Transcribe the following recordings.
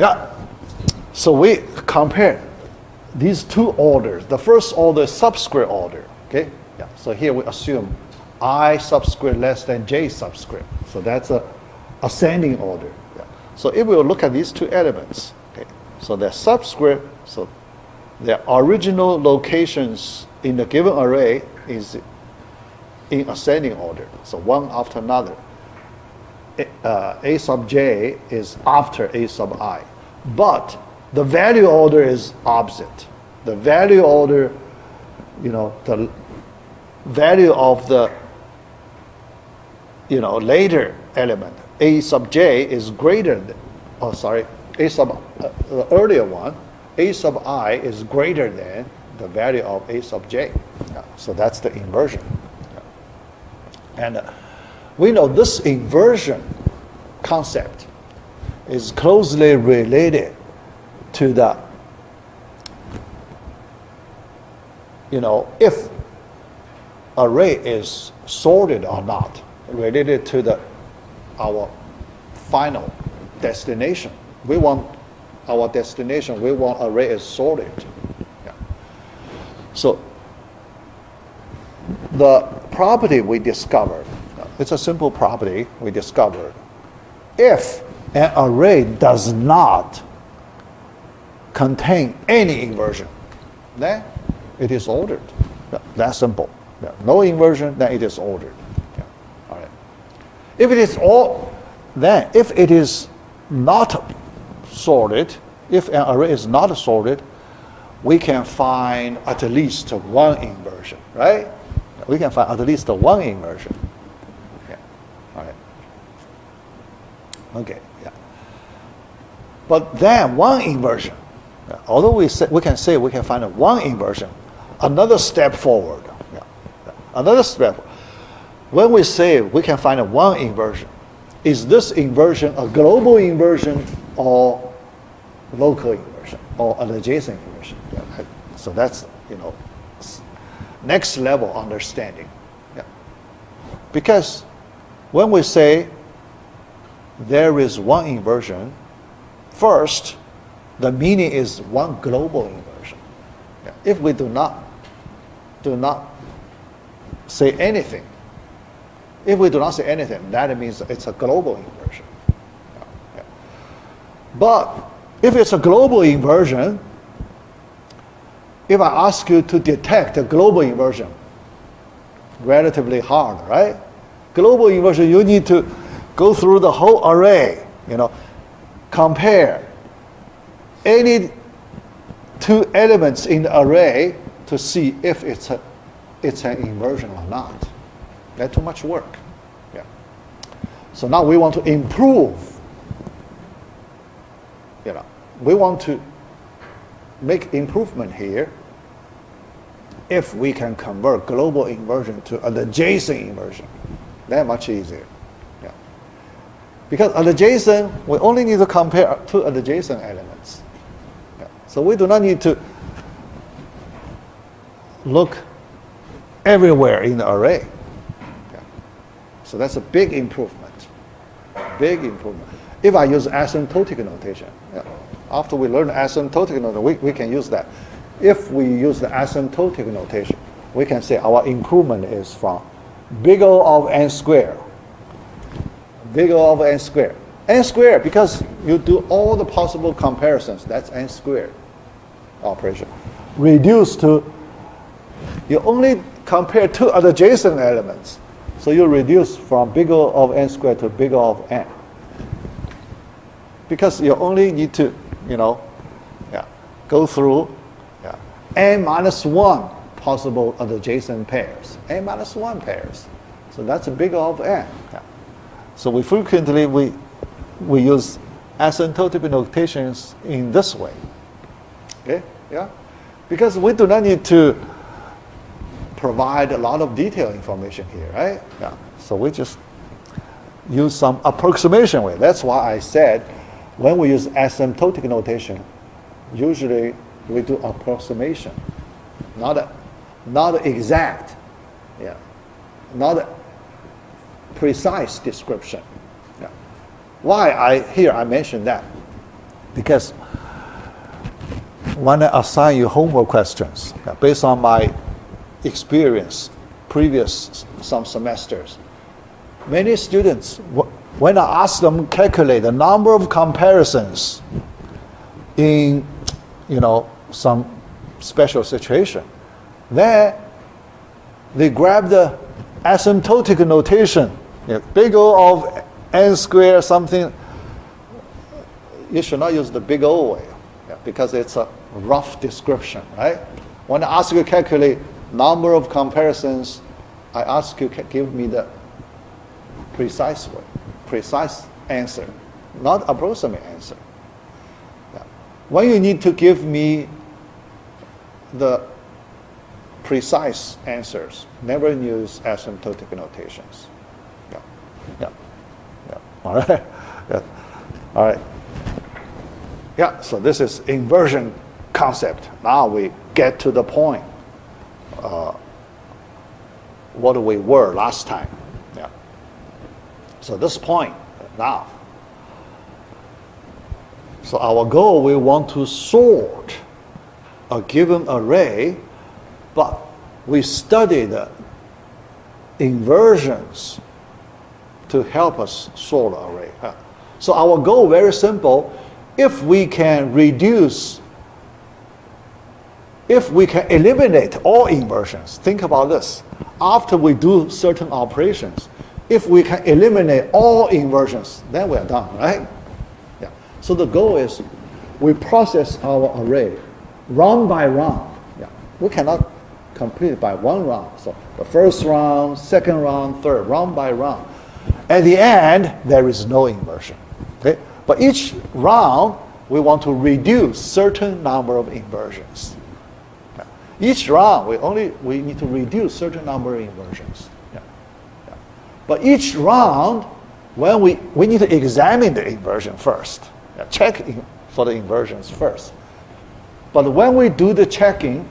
Yeah. So we compare these two orders. The first order is subscript order. Okay. Yeah. So here we assume I subscript less than j subscript. So that's a ascending order. Yeah. So if we look at these two elements, okay. So their subscript, so their original locations in the given array is in ascending order. So one after another. A sub j is after a sub I. But the value order is opposite. The value order, the value of the, later element, a sub j is greater than, the earlier one, a sub I is greater than the value of a sub j. Yeah, so that's the inversion. Yeah. And we know this inversion concept is closely related to the, if array is sorted or not, related to our final destination. We want our destination, we want array is sorted. Yeah. So the property we discovered, it's a simple property we discovered. If an array does not contain any inversion, then it is ordered. Yeah, that's simple. Yeah, no inversion, then it is ordered. Yeah. All right. If it is not sorted, if an array is not sorted, we can find at least one inversion, right? We can find at least one inversion. Yeah. All right. Okay. Yeah. But then one inversion, although we can say we can find one inversion, another step forward. Yeah. Another step. When we say we can find one inversion, is this inversion a global inversion or local inversion or an adjacent inversion? Yeah. So that's next level understanding. Yeah. Because when we say there is one inversion, first, the meaning is one global inversion. Yeah. If we do not say anything, that means it's a global inversion. Yeah. Yeah. But if it's a global inversion, if I ask you to detect a global inversion, relatively hard, right? Global inversion, you need to go through the whole array, compare any two elements in the array to see if it's an inversion or not. That's too much work. Yeah. So now we want to improve. We want to make improvement here. If we can convert global inversion to an adjacent inversion, that's much easier. Yeah. Because an adjacent, we only need to compare two adjacent elements. Yeah. So we do not need to look everywhere in the array. Yeah. So that's a big improvement. Big improvement. If I use asymptotic notation, yeah. After we learn asymptotic notation, we can use that. If we use the asymptotic notation, we can say our improvement is from big O of n squared. Big O of n squared. N squared, because you do all the possible comparisons, that's n squared operation. Reduce to, you only compare two adjacent elements. So you reduce from big O of n squared to big O of n. Because you only need to, go through n minus 1 possible adjacent pairs, n minus 1 pairs. So that's a big O of n. Yeah. So we frequently, we use asymptotic notations in this way. Okay, yeah? Because we do not need to provide a lot of detailed information here, right? Yeah. So we just use some approximation way. That's why I said when we use asymptotic notation, usually we do approximation, not exact, yeah, not precise description. Yeah. Why I mention that? Because when I assign you homework questions, based on my experience, previous some semesters, many students, when I ask them calculate the number of comparisons in, some special situation, then they grab the asymptotic notation, big O of n squared something. You should not use the big O way, because it's a rough description, right? When I ask you to calculate number of comparisons, I ask you to give me the precise way, precise answer, not approximate answer. When you need to give me the precise answers, never use asymptotic notations. All right. All right. So this is inversion concept. Now we get to the point. What we were last time. So this point now. So our goal, we want to sort a given array, but we study the inversions to help us sort the array. So our goal, very simple. If we can eliminate all inversions, think about this. After we do certain operations, if we can eliminate all inversions, then we're done, right? So the goal is we process our array round by round. We cannot complete it by one round. So the first round, second round, third, round by round. At the end, there is no inversion. Okay? But each round, we want to reduce certain number of inversions. Each round, we need to reduce certain number of inversions. But each round, when we need to examine the inversion first. Check for the inversions first. But when we do the checking,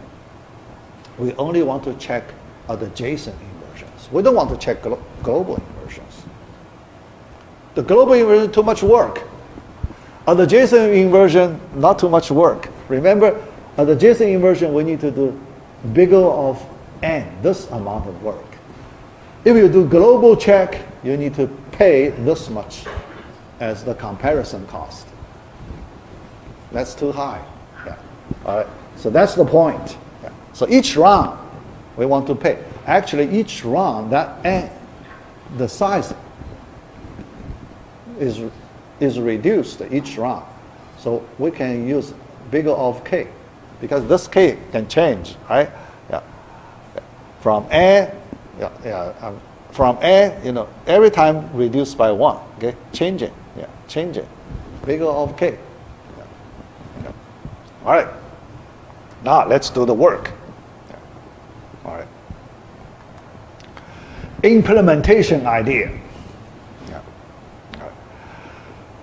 we only want to check adjacent inversions. We don't want to check global inversions. The global inversion, too much work. Adjacent inversion, not too much work. Remember, adjacent inversion, we need to do big O of n, this amount of work. If you do global check, you need to pay this much as the comparison cost. That's too high. All right. So that's the point. So each round, we want to pay. Actually, each round, the size is reduced each round. So we can use big O of k, because this k can change, right? From n, from n, every time reduced by 1. Okay, change it. Change it. Big O of k. All right. Now let's do the work. All right. Implementation idea. All right.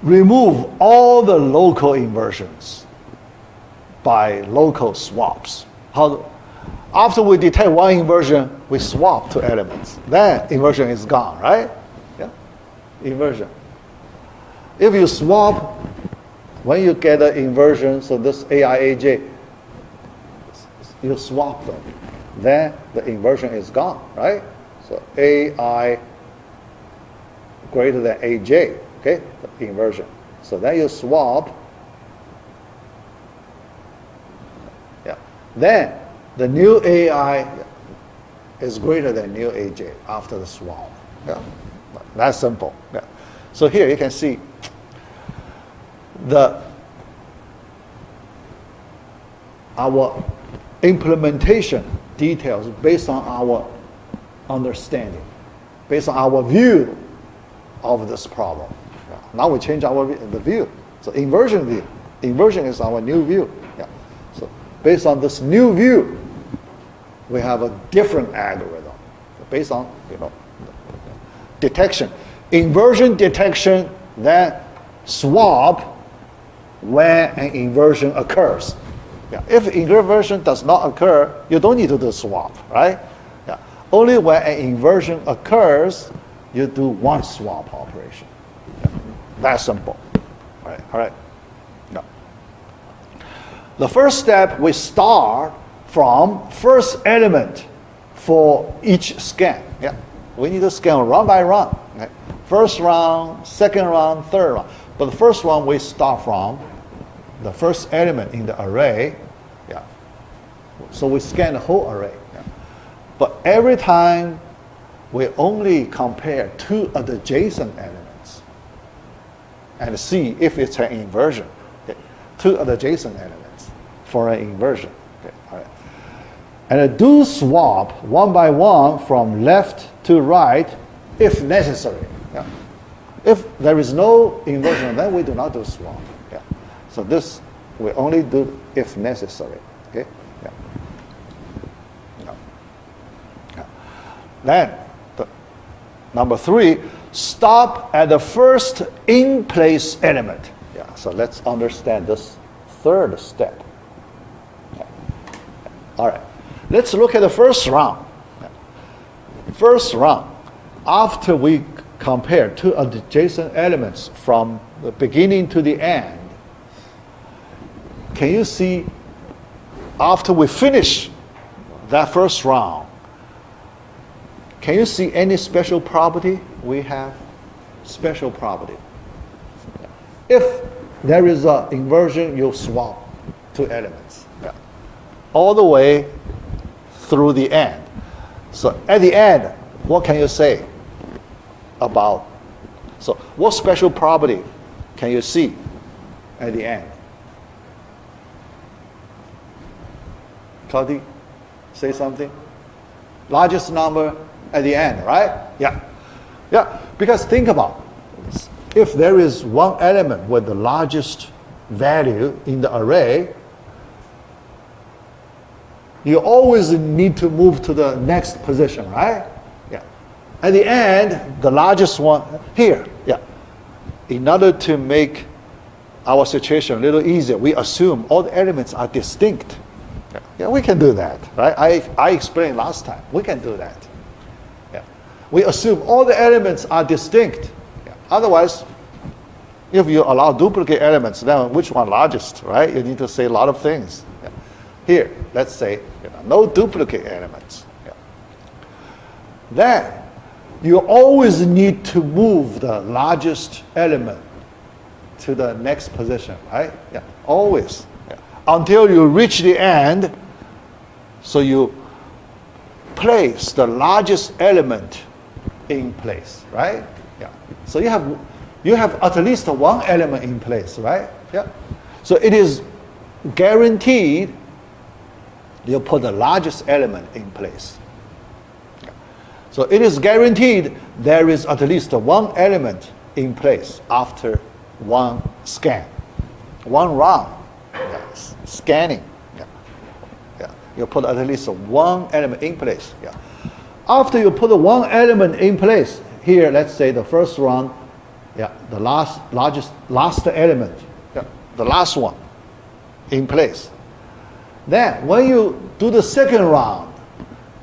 Remove all the local inversions by local swaps. After we detect one inversion, we swap two elements. Then inversion is gone, right? Inversion. If you swap, when you get an inversion, so this AIAJ, you swap them, then the inversion is gone, right? So AI greater than AJ, okay, the inversion. So then you swap, then the new AI is greater than new AJ after the swap. That's simple. So here you can see our implementation details based on our understanding, based on our view of this problem. Now we change the view. So inversion view. Inversion is our new view. So based on this new view, we have a different algorithm based on detection. Inversion detection, then swap when an inversion occurs. If inversion does not occur, you don't need to do swap, right? Only when an inversion occurs, you do one swap operation. That's simple. All right. No. The first step, we start from first element for each scan. Yeah. We need to scan run by run. Okay? First round, second round, third round. But the first one, we start from the first element in the array. Yeah. So we scan the whole array. Yeah. But every time, we only compare two adjacent elements and see if it's an inversion. Okay. Two adjacent elements for an inversion. Okay. All right. And do swap one by one from left to right if necessary. Yeah. If there is no inversion, then we do not do swap. Yeah. So this we only do if necessary. Okay. Yeah. Yeah. Yeah. Then number 3, stop at the first in-place element. Yeah. So let's understand this third step. Yeah. All right. Let's look at the first round. Yeah. First round, after we compare two adjacent elements from the beginning to the end, can you see after we finish that first round, can you see any special property? We have special property. If there is an inversion, you swap two elements. Yeah. All the way through the end. So at the end, what can you say about? So what special property can you see at the end? Cody, say something. Largest number at the end, right? Yeah. Yeah, because think about it. If there is one element with the largest value in the array, you always need to move to the next position, right? Yeah. At the end, the largest one here. Yeah. In order to make our situation a little easier, we assume all the elements are distinct. Yeah, we can do that, right? I explained last time. We can do that. Yeah. We assume all the elements are distinct. Yeah. Otherwise, if you allow duplicate elements, then which one largest, right? You need to say a lot of things. Yeah. Here, let's say no duplicate elements. Yeah. Then, you always need to move the largest element to the next position, right? Yeah, always. Yeah. Until you reach the end, so you place the largest element in place, right? Yeah. So you have at least one element in place, right? Yeah. So it is guaranteed you put the largest element in place. Yeah. So it is guaranteed there is at least one element in place after one scan, one round. Yeah. Scanning. Yeah. Yeah. You put at least one element in place. Yeah. After you put one element in place, here let's say the first round, yeah, the last element, yeah, the last one in place. Then when you do the second round,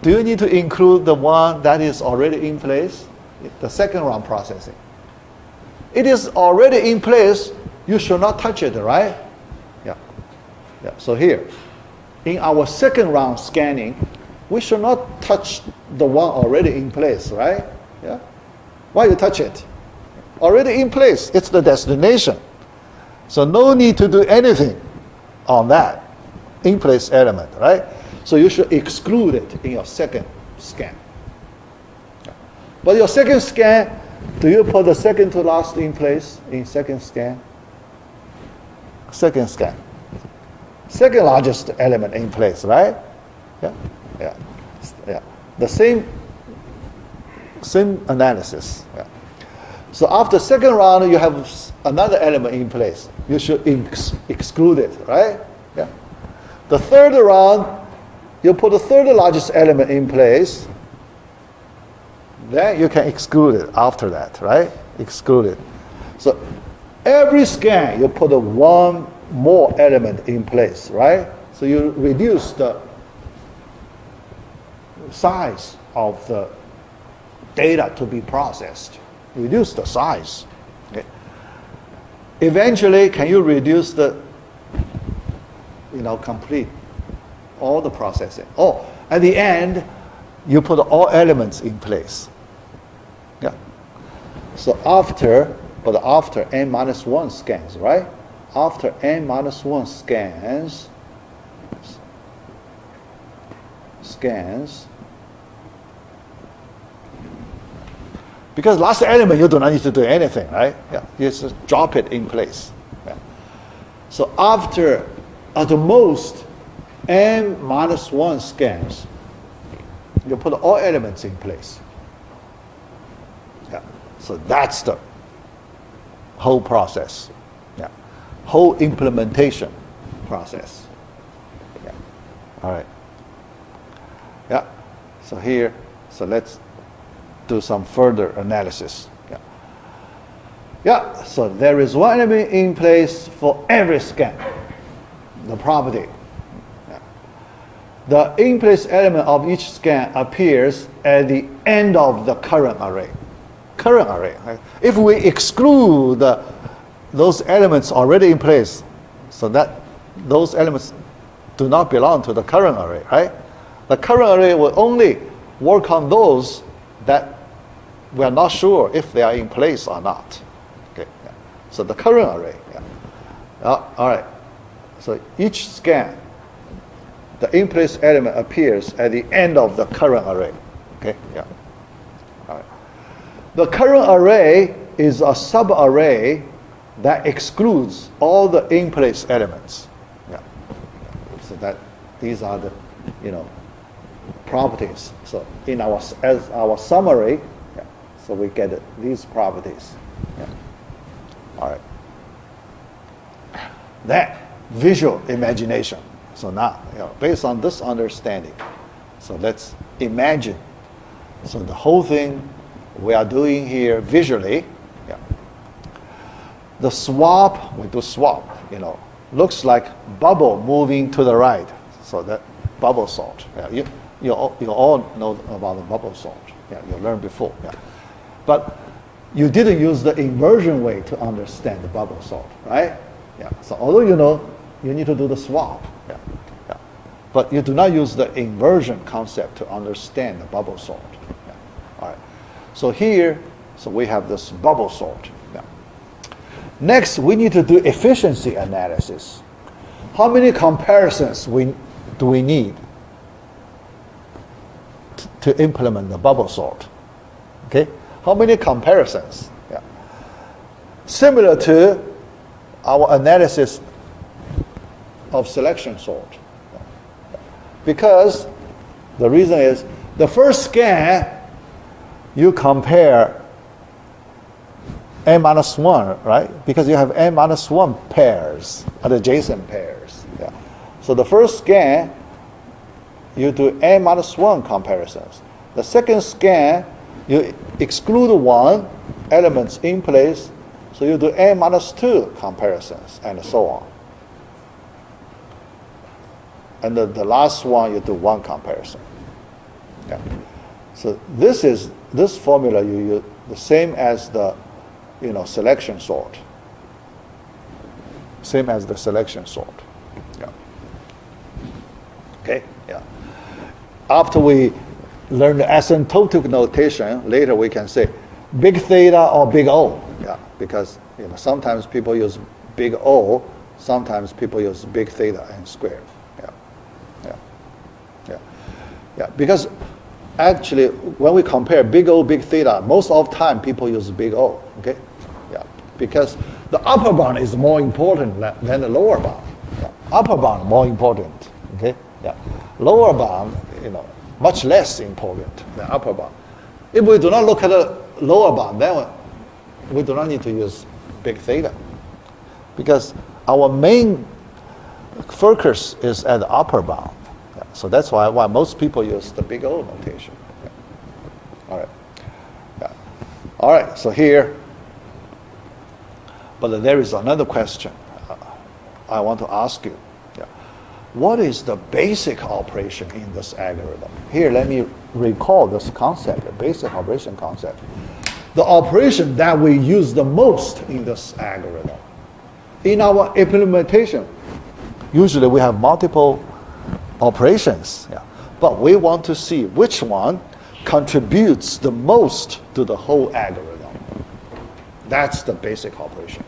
do you need to include the one that is already in place? The second round processing. It is already in place, you should not touch it, right? Yeah. Yeah. So here, in our second round scanning, we should not touch the one already in place, right? Yeah. Why you touch it? Already in place, it's the destination. So no need to do anything on that in place element, right? So you should exclude it in your second scan. But your second scan, do you put the second to last in place in second scan? Second scan. Second largest element in place, right? Yeah, yeah, yeah. The same analysis. Yeah. So after second round, you have another element in place. You should exclude it, right? Yeah. The third round, you put the third largest element in place. Then you can exclude it after that, right? Exclude it. So every scan, you put one more element in place, right? So you reduce the size of the data to be processed. Reduce the size. Okay. Eventually, can you reduce the, complete all the processing? Oh, at the end, you put all elements in place. Yeah. So after n minus 1 scans, right? After n minus 1 scans, because last element you do not need to do anything, right? Yeah, you just drop it in place. Yeah. So after, at the most, n minus 1 scans, you put all elements in place. Yeah. So that's the whole process. Yeah. Whole implementation process. Yeah. All right. Yeah. So here, so let's do some further analysis. Yeah. Yeah. So there is one element in place for every scan. The property. Yeah. The in-place element of each scan appears at the end of the current array. Current array. Right? If we exclude those elements already in place, so that those elements do not belong to the current array, right? The current array will only work on those that we are not sure if they are in place or not. Okay. Yeah. So the current array. Yeah. All right. So each scan, the in-place element appears at the end of the current array. Okay. Yeah. All right. The current array is a subarray that excludes all the in-place elements. Yeah. So that these are the, properties. So in as our summary, yeah, so we get these properties. Yeah. All right. Then visual imagination. So now, based on this understanding, so let's imagine. So the whole thing we are doing here visually, yeah. The swap, we do swap, looks like bubble moving to the right. So that bubble sort. Yeah, you all know about the bubble sort. Yeah, you learned before. Yeah. But you didn't use the inversion way to understand the bubble sort, right? Yeah. So although you need to do the swap. Yeah. Yeah. But you do not use the inversion concept to understand the bubble sort. Yeah. All right. So here, so we have this bubble sort. Yeah. Next, we need to do efficiency analysis. How many comparisons do we need to implement the bubble sort? Okay, how many comparisons? Yeah. Similar to our analysis of selection sort. Yeah. Because the reason is the first scan you compare n minus 1, right? Because you have n minus 1 pairs, adjacent pairs. Yeah. So the first scan, you do n minus 1 comparisons. The second scan, you exclude one elements in place, so you do n minus 2 comparisons, and so on. And the last one, you do one comparison. Yeah. So this formula you use the same as the selection sort. Same as the selection sort. Yeah. Okay. Yeah. After we learn the asymptotic notation, later we can say big theta or big O. Yeah. Because sometimes people use big O, sometimes people use big theta and square. Yeah. Yeah. Yeah. Yeah. Because actually, when we compare big O, big theta, most of the time people use big O. Okay. Yeah. Because the upper bound is more important than the lower bound. Yeah. Upper bound more important. Okay. Yeah. Lower bound, much less important than upper bound. If we do not look at the lower bound, then we do not need to use big theta, because our main focus is at the upper bound. Yeah. So that's why most people use the big O notation. Yeah. All right. Yeah. All right. So here, but there is another question I want to ask you. Yeah. What is the basic operation in this algorithm? Here, let me recall this concept, the basic operation concept. The operation that we use the most in this algorithm In our implementation, usually we have multiple operations, yeah. But we want to see which one contributes the most to the whole algorithm. That's the basic operation.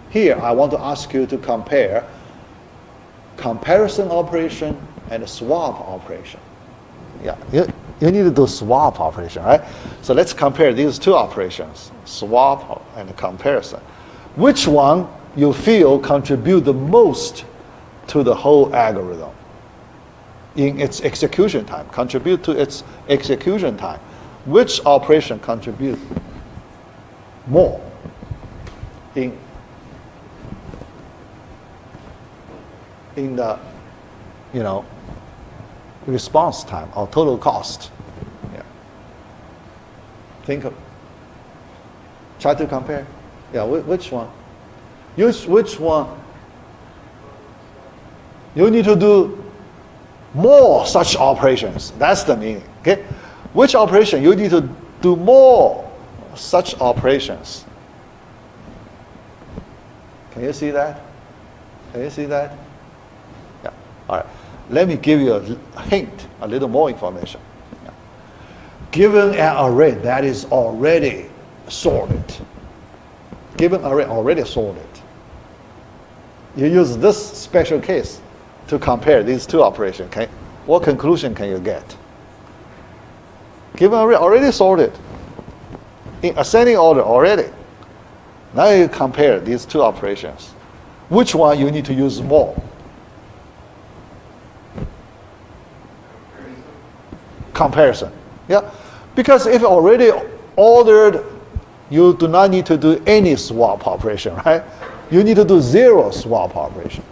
Here, I want to ask you to compare comparison operation and swap operation. Yeah, you need to do swap operation, right? So let's compare these two operations, swap and comparison. Which one you feel contribute the most to the whole algorithm in its execution time, contribute to its execution time? Which operation contribute more in the, response time or total cost? Yeah. Try to compare. Yeah, which one? Use which one? You need to do more such operations. That's the meaning. Okay? Which operation you need to do more such operations? Can you see that? Can you see that? Yeah. All right. Let me give you a hint, a little more information. Yeah. Given an array that is already sorted, given array already sorted, you use this special case to compare these two operations. Okay? What conclusion can you get? Given array already sorted, in ascending order already. Now you compare these two operations. Which one you need to use more? Comparison. Yeah, because if already ordered, you do not need to do any swap operation, right? You need to do zero swap operation.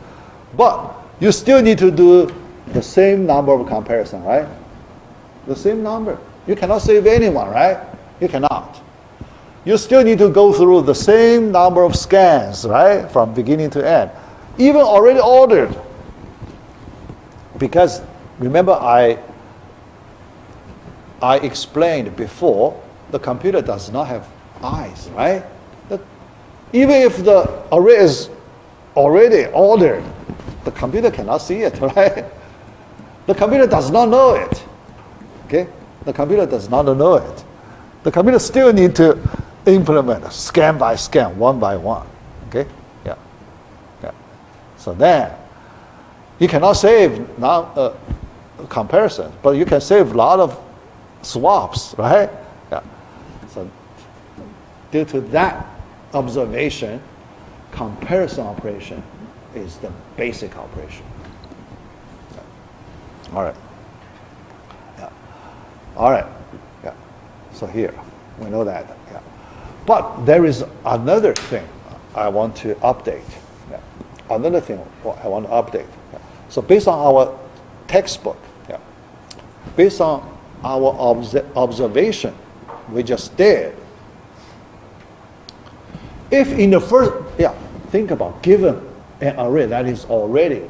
But you still need to do the same number of comparison, right? The same number. You cannot save anyone, right? You cannot. You still need to go through the same number of scans, right? From beginning to end. Even already ordered. Because remember I explained before, the computer does not have eyes, right? Even if the array is already ordered, the computer cannot see it, right? The computer does not know it. Okay? The computer does not know it. The computer still need to implement scan by scan, one by one. Okay? Yeah. Yeah. So then you cannot save now comparison, but you can save a lot of swaps, right? Yeah. So due to that observation, comparison operation is the basic operation. Yeah. All right. Yeah. All right. Yeah. So here we know that. Yeah. But there is another thing I want to update. Yeah. Another thing I want to update. Yeah. So based on our textbook, yeah, based on our observation we just did, if in the first, yeah, think about given an array that is already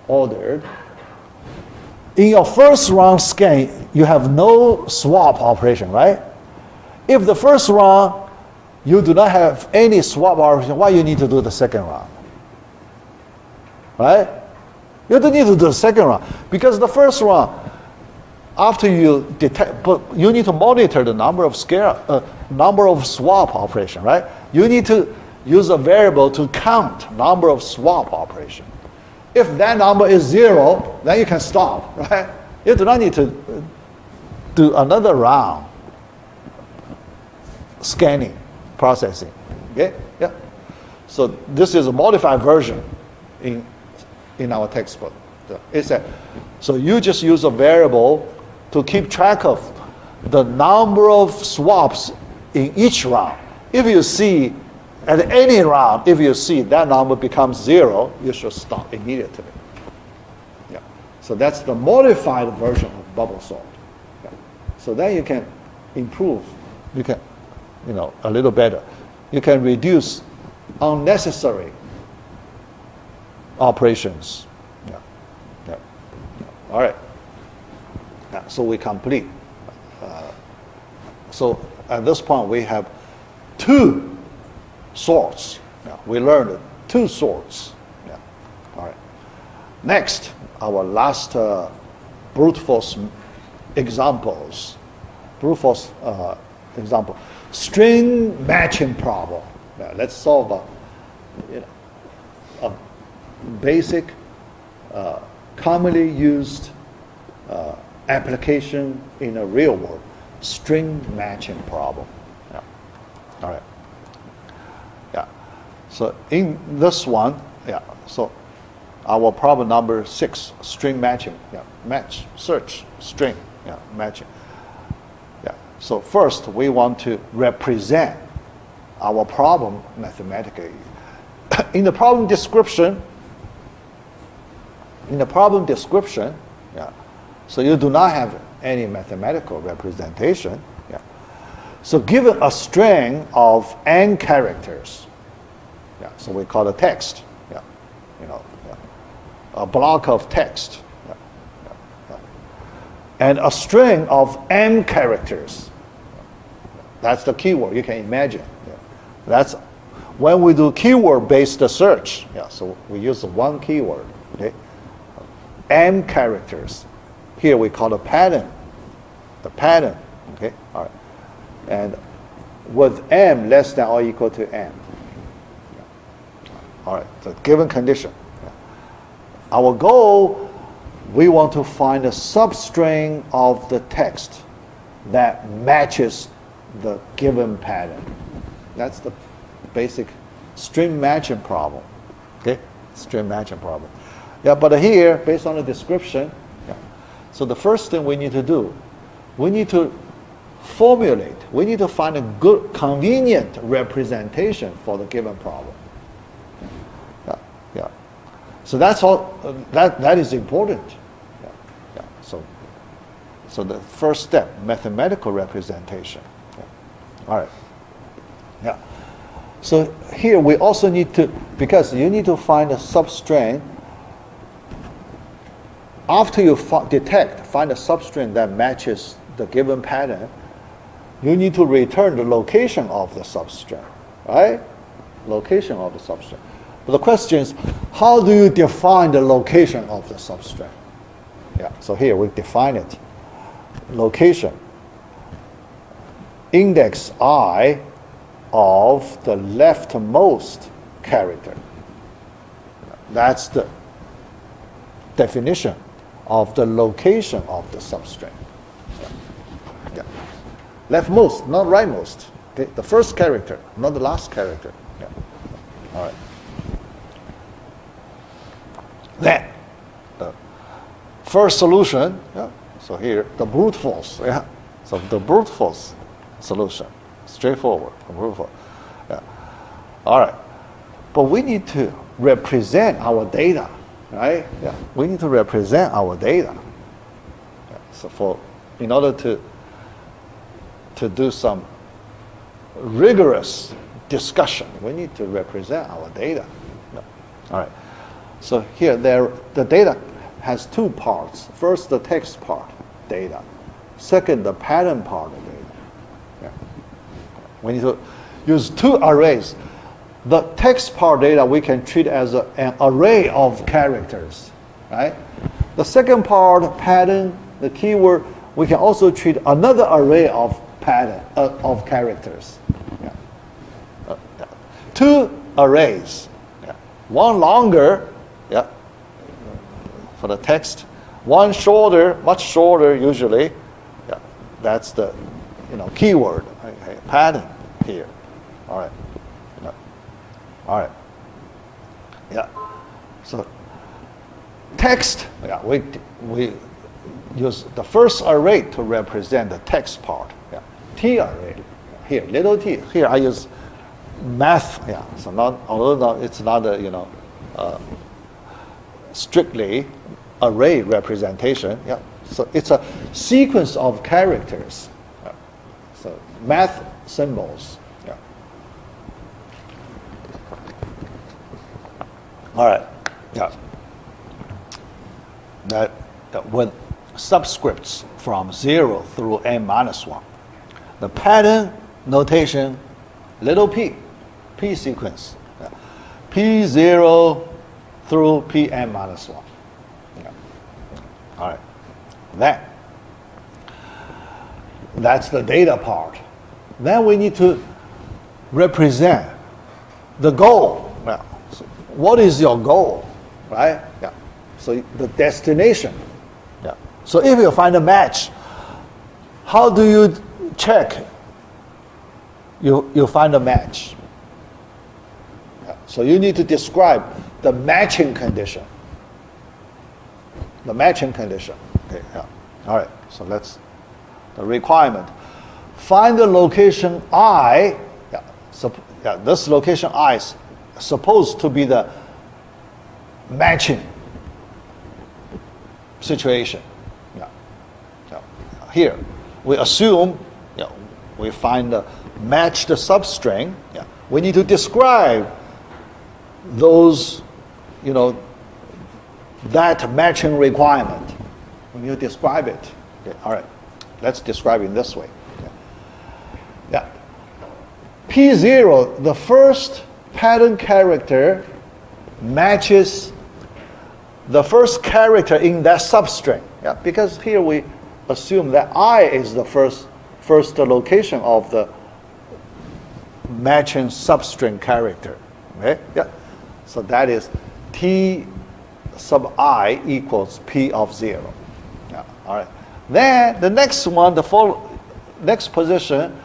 ordered, in your first round scan, you have no swap operation, right? If the first round, you do not have any swap operation, why you need to do the second round? Right? You don't need to do the second round. Because the first round, after you detect, but you need to monitor the number of swap operation, right? You need to use a variable to count number of swap operation. If that number is 0, then you can stop, right? You do not need to do another round scanning, processing. Okay? Yeah. So this is a modified version in our textbook. So you just use a variable to keep track of the number of swaps in each round. If you see at any round, if you see that number becomes 0, you should stop immediately. Yeah. So that's the modified version of bubble sort. Yeah. So then you can improve. You can, a little better. You can reduce unnecessary operations. Yeah. Yeah. All right. Yeah. So we complete. So at this point, we have 2 sorts Yeah, we learned two sorts. Yeah. All right. Next, our last brute force examples. Brute force example. String matching problem. Now, let's solve a basic, commonly used application in a real world. String matching problem. Yeah. All right. Yeah. So in this one, yeah. So our problem number 6, string matching. Yeah. Match, search, string. Yeah. Matching. Yeah. So first, we want to represent our problem mathematically. In the problem description, yeah. So you do not have any mathematical representation. Yeah. So given a string of n characters, yeah. So we call it text. Yeah. You know, yeah. A block of text. Yeah. Yeah. Yeah. And a string of m characters. That's the keyword. You can imagine. Yeah. That's when we do keyword-based search. Yeah. So we use one keyword. Okay. M characters. Here we call the pattern. The pattern. Okay. All right. And with m less than or equal to n. Yeah. All right. So given condition. Yeah. Our goal, we want to find a substring of the text that matches the given pattern. That's the basic string matching problem. Okay. String matching problem. Yeah, but here, based on the description, yeah. So the first thing we need to do, we need to formulate, we need to find a good, convenient representation for the given problem. Yeah, yeah. So that's all, that is important. Yeah, yeah. So the first step, mathematical representation. Yeah. All right. Yeah. So here we also need to, because you need to find a substring. After you find a substring that matches the given pattern, you need to return the location of the substring, right? Location of the substring. But the question is, how do you define the location of the substring? Yeah, so here we define it. Location. Index I of the leftmost character. That's the definition of the location of the substring. Yeah. Yeah. Leftmost, not rightmost. Okay? The first character, not the last character. Yeah. All right. Then, the first solution, yeah. So here, the brute force. Yeah. So the brute force solution, straightforward, brute force. Yeah. All right. But we need to represent our data. Right? Yeah. We need to represent our data. Yeah. So in order to do some rigorous discussion, we need to represent our data. Yeah. All right. So here the data has two parts. First, the text part, data. Second, the pattern part of data. Yeah. We need to use two arrays. The text part data we can treat as an array of characters, right? The second part, pattern, the keyword, we can also treat another array of pattern of characters. Yeah. Yeah. Two arrays, yeah. One longer, yeah, for the text, one shorter, much shorter usually. Yeah, that's the keyword, okay, pattern here. All right. All right. Yeah. So text, yeah, we use the first array to represent the text part. Yeah. T array. Here, little t. Here I use math. Yeah. So although it's not a strictly array representation. Yeah. So it's a sequence of characters. Yeah. So math symbols. All right, yeah. That with subscripts from 0 through n-1. The pattern notation, little p sequence. Yeah. P0 through Pn minus 1. Yeah. All right. That's the data part. Then we need to represent the goal. Now, so what is your goal, right? Yeah. So the destination. Yeah. So if you find a match, how do you check? You find a match. Yeah. So you need to describe the matching condition. The matching condition. Okay. Yeah. All right. So let's the requirement. Find the location I. Yeah. So this location I is supposed to be the matching situation. Yeah. Yeah. Here we assume we find the matched substring. Yeah. We need to describe those, that matching requirement. We need to describe it. Okay. All right. Let's describe it this way. Yeah. P0, the first pattern character matches the first character in that substring. Yeah, because here we assume that I is the first location of the matching substring character. Okay? Yeah. So that is T sub I equals P of 0. Yeah. All right. Then the next one, next position,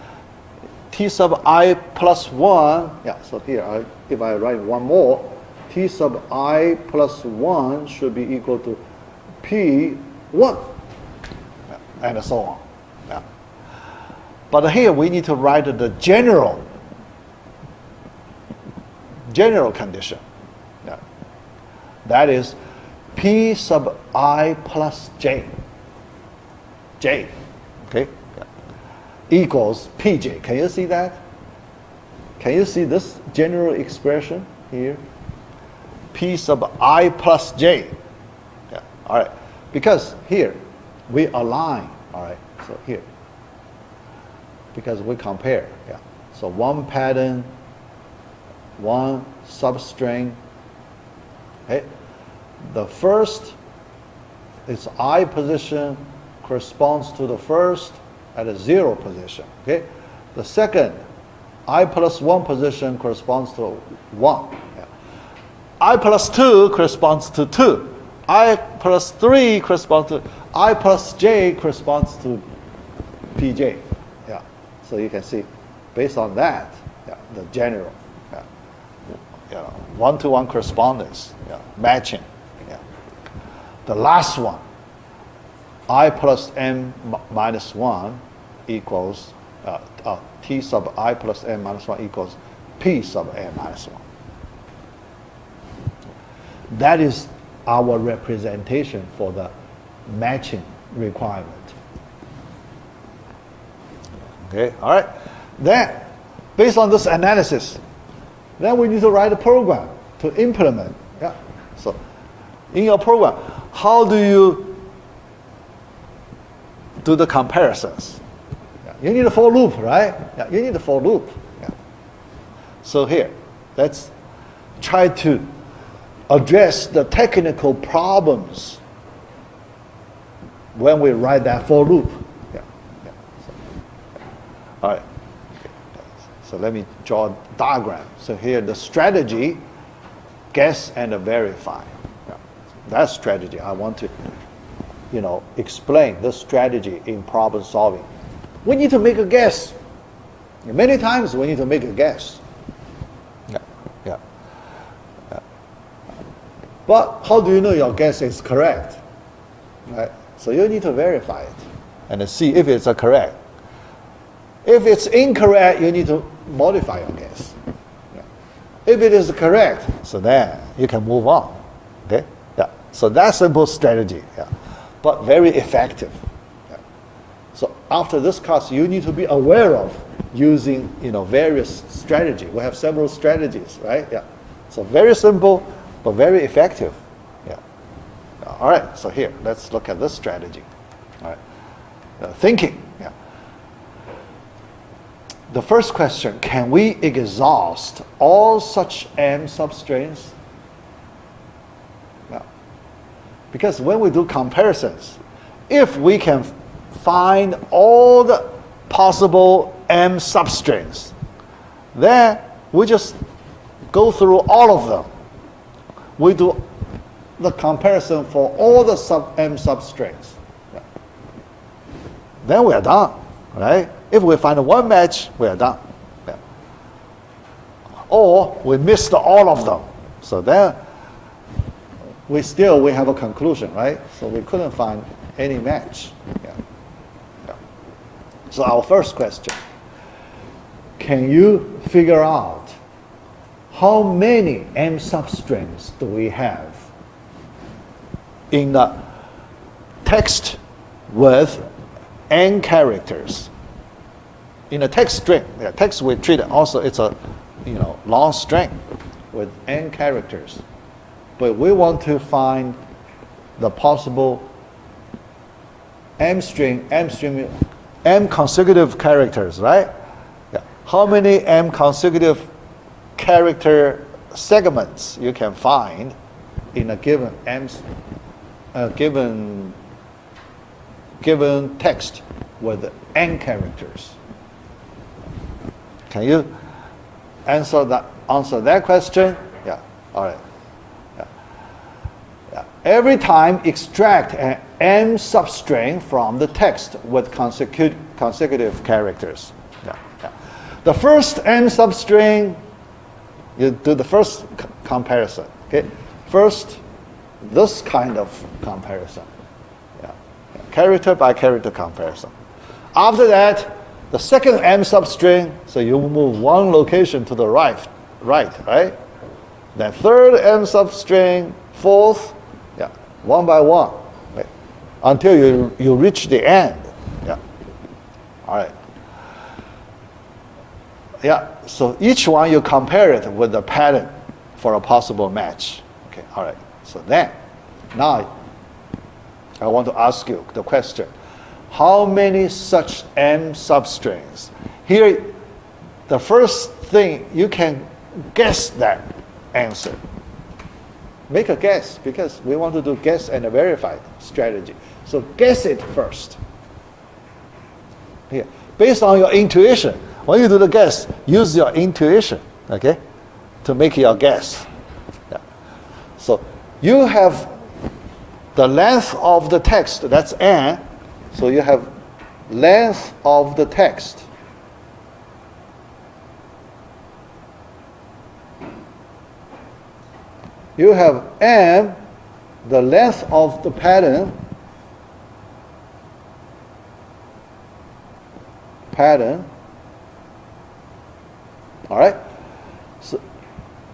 T sub I plus 1. Yeah, so here, if I write one more, T sub I plus 1 should be equal to P1. Yeah, and so on. Yeah. But here we need to write the general condition. Yeah. That is P sub I plus J. J, okay, yeah, equals Pj. Can you see that? Can you see this general expression here? P sub I plus J. Yeah, all right. Because here we align, all right. So here, because we compare, yeah. So one pattern, one substring. Okay, the first is I position. Corresponds to the first at a 0 position. Okay, the second I plus 1 position corresponds to 1. Yeah. I plus 2 corresponds to 2. I plus 3 corresponds to I plus j corresponds to pj. Yeah. So you can see, based on that, yeah, the general, yeah, one-to-one correspondence, yeah, matching. Yeah. The last one. I plus m minus 1 equals, T sub I plus m minus 1 equals P sub m minus 1. That is our representation for the matching requirement. Okay, all right. Then, based on this analysis, then we need to write a program to implement. Yeah. So, in your program, how do you do the comparisons? Yeah. You need a for loop, right? Yeah, you need a for loop. Yeah. So here, let's try to address the technical problems when we write that for loop. Yeah. Yeah. So, all right. Okay. So let me draw a diagram. So here, the strategy, guess and verify. Yeah. That strategy I want to explain the strategy in problem solving. We need to make a guess. Many times we need to make a guess. Yeah, yeah, yeah. But how do you know your guess is correct? Right? So you need to verify it and see if it's correct. If it's incorrect, you need to modify your guess. Yeah. If it is correct, so then you can move on. Okay? Yeah. So that's simple strategy. Yeah. But very effective. Yeah. So after this class, you need to be aware of using various strategies. We have several strategies, right? Yeah. So very simple, but very effective. Yeah. All right. So here, let's look at this strategy. All right. Thinking. Yeah. the first question, can we exhaust all such M substrings? No. Because when we do comparisons, if we can find all the possible M substrings, then we just go through all of them. We do the comparison for all the M substrings. Yeah. Then we are done, right? If we find one match, we are done. Yeah. Or we missed all of them. So then we have a conclusion, right? So we couldn't find any match. Yeah. Yeah. So our first question, can you figure out how many M substrings do we have in the text with N characters? In a text string, text we treat also, it's a long string with N characters. But we want to find the possible M consecutive characters, right? Yeah. How many M consecutive character segments you can find in a given given text with N characters? Can you answer that question? Yeah. All right. Yeah. Yeah. Every time extract an M substring from the text with consecutive characters. Yeah. Yeah. The first M substring, you do the first comparison. Okay. First, this kind of comparison. Yeah. Yeah. Character by character comparison. After that, the second M substring, so you move one location to the right, right? Then third M substring, fourth, yeah, one by one, right? Until you reach the end. Yeah. All right. Yeah, so each one you compare it with the pattern for a possible match. Okay, all right. So then, now I want to ask you the question. How many such M substrings? Here, the first thing, you can guess that answer. Make a guess, because we want to do guess and verify strategy. So guess it first. Here, based on your intuition, when you do the guess, use your intuition, okay, to make your guess. Yeah. So you have the length of the text, that's N. So you have length of the text. You have M, the length of the pattern. All right. So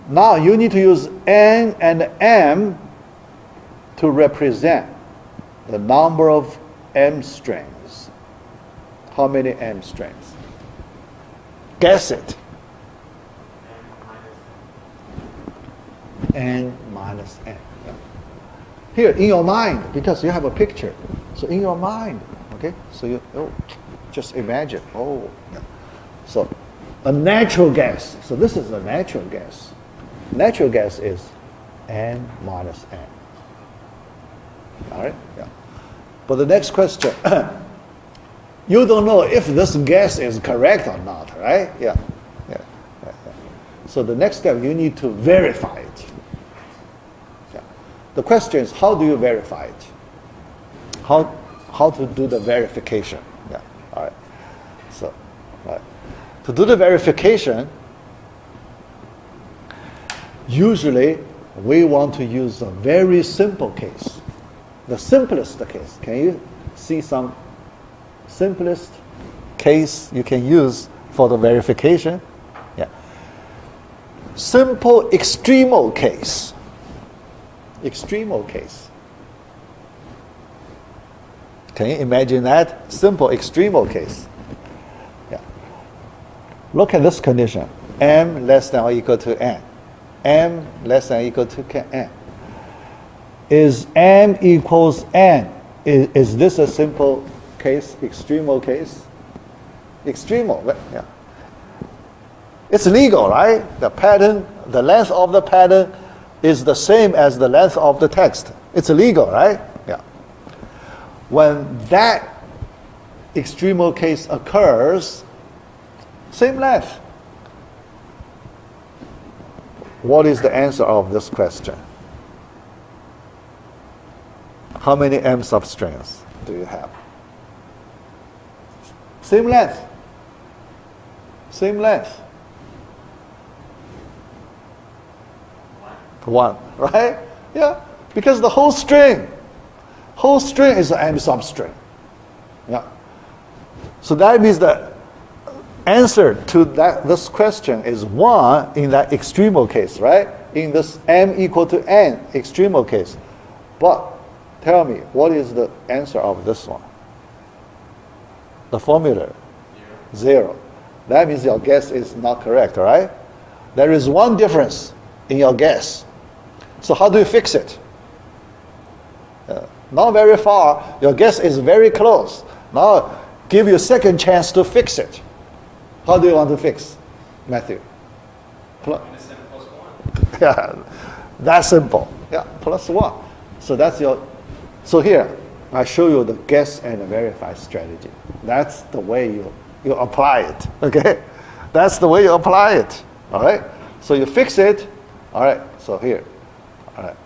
now you need to use N and M to represent the number of M strings. How many M strings? Guess it. N minus N. Yeah. Here, in your mind, because you have a picture. So in your mind, okay? So you just imagine. Yeah. So a natural guess. So this is a natural guess. Natural guess is N minus N. All right? Yeah. But the next question, you don't know if this guess is correct or not, right? Yeah. Yeah. Yeah. So the next step, you need to verify it. Yeah. The question is, how do you verify it? How to do the verification? Yeah. All right. So, all right. To do the verification, usually we want to use a very simple case. The simplest case. Can you see some simplest case you can use for the verification? Yeah. Simple extremo case. Extremo case. Can you imagine that? Simple extremo case. Yeah. Look at this condition. M less than or equal to N. M less than or equal to N. Is M equals N? Is this a simple case, extremo case? Extremo, yeah. It's legal, right? The pattern, the length of the pattern is the same as the length of the text. It's legal, right? Yeah. When that extremal case occurs, same length. What is the answer of this question? How many M substrings do you have? Same length. Same length. One, right? Yeah, because the whole string is an M substring. Yeah. So that means the answer to this question is 1 in that extremal case, right? In this M equal to N extremal case. But tell me, what is the answer of this one? The formula? 0. That means your guess is not correct, right? There is one difference in your guess. So how do you fix it? Not very far. Your guess is very close. Now give you a second chance to fix it. How do you want to fix, Matthew? Yeah, that's simple. Yeah, +1. So that's your. So here, I show you the guess and verify strategy. That's the way you apply it. Okay, that's the way you apply it. All right. So you fix it. All right. So here. All right.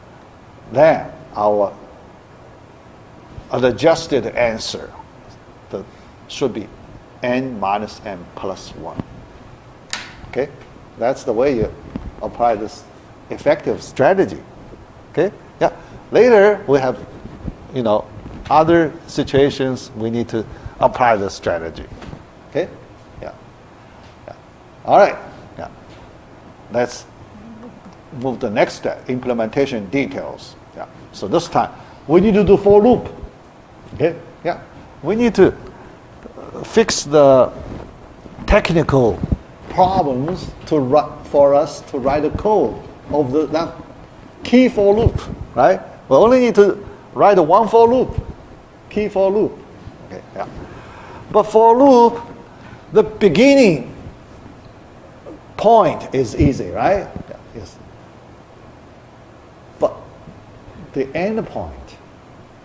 Then our adjusted answer should be N minus M plus 1. Okay? That's the way you apply this effective strategy. Okay? Yeah. Later we have, other situations we need to apply this strategy. Okay? Yeah. Yeah. All right. Yeah. Let's move to the next step, implementation details. Yeah. So this time we need to do for loop. Okay? Yeah. We need to fix the technical problems for us to write the code of that key for loop, right? We only need to write one for loop, key for loop. Okay, yeah. But for loop, the beginning point is easy, right? Yeah, yes. But the end point